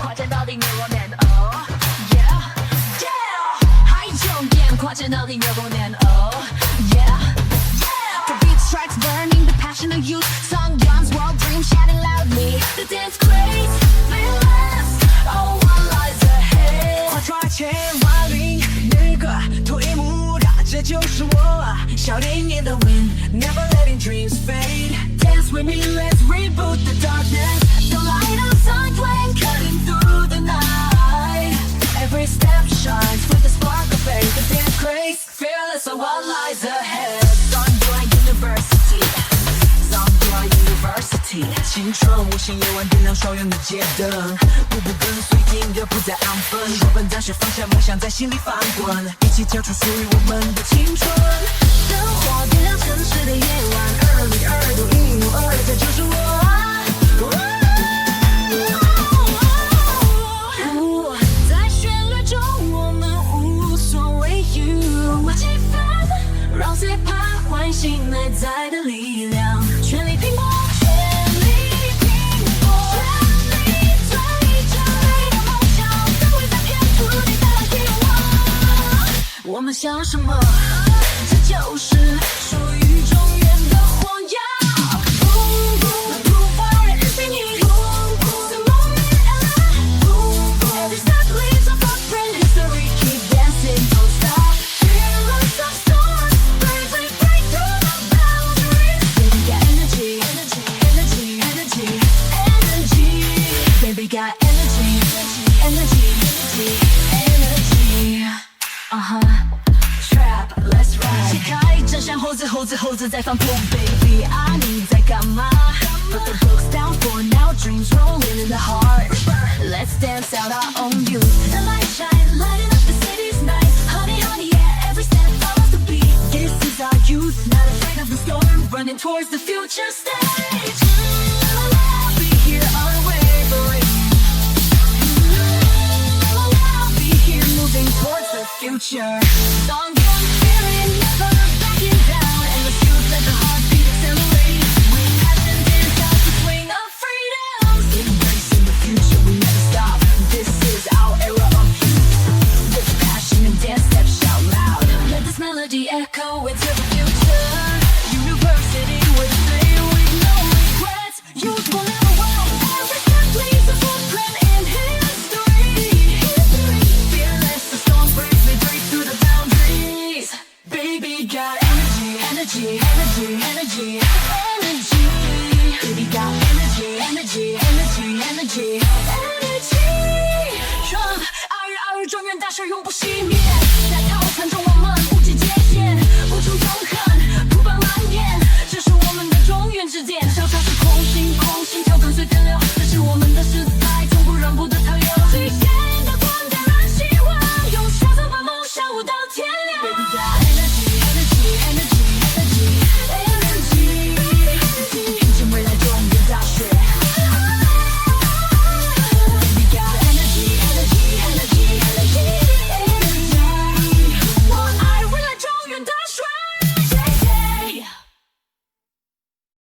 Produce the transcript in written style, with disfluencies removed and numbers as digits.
跨战到底越过年哦 Yeah Yeah 还重点跨战到底越过年哦 Yeah Yeah The beat strikes burning the passion of youth Song drums world dreams shouting loudly The dance craze fearless Oh what lies ahead 跨出2020那个脱衣舞的这就是我笑脸面的 win Never letting dreams fade Dance with me, let's reboot the darkness The light of sun flame cutting through the night Every step shines with a spark of faith The dance craze, fearless of what lies ahead Songboy University Songboy University 青春无限夜晚点亮少远的街灯步步跟随音乐不再安分我们暂时放下梦想在心里翻滚一起跳出属于我们的青春灯火点亮城市的夜晚耳里耳朵一无二这就是我在旋律中我们无所畏惧气氛让最怕唤醒内在的力量全力拼搏全力拼搏全力追着你的梦想不会再骗出你的欲望我们想什么这就是属于中原的荒野 Boom boom boom fire singing Boom boom the moment alive Boom boom every step leaves a footprint history keep dancing don't stop fearless of storms bravely break through the boundaries baby got energy energy energy energy energy baby got energy energy energy energy Trap, let's ride 解开真相猴子在放酷 Baby 啊你在干嘛 Put the books down for now Dreams rolling in the heart Let's dance out our own youth The light shine, lighting up the city's night Honey, honey, yeah, every step follows the beat This is our youth, not afraid of the storm Running towards the future stage I'll be here unwavering I'll be here moving towards the future Song drum feeling never backing down And the shoes let the heartbeat accelerate With passion dance out the swing of freedom Embracing the future we never stop This is our era of youth With passion and dance steps shout loud Let this melody echo into the future University with a say with no regrets Youth will never wow Every step leaves a footprint in history Fearless, the storm breaks, we break through the boundaries Baby got energy, energy, energy, energy, energy Baby got energy, energy, energy, energy, energy 让爱与爱与中原大事永不熄灭在涛船中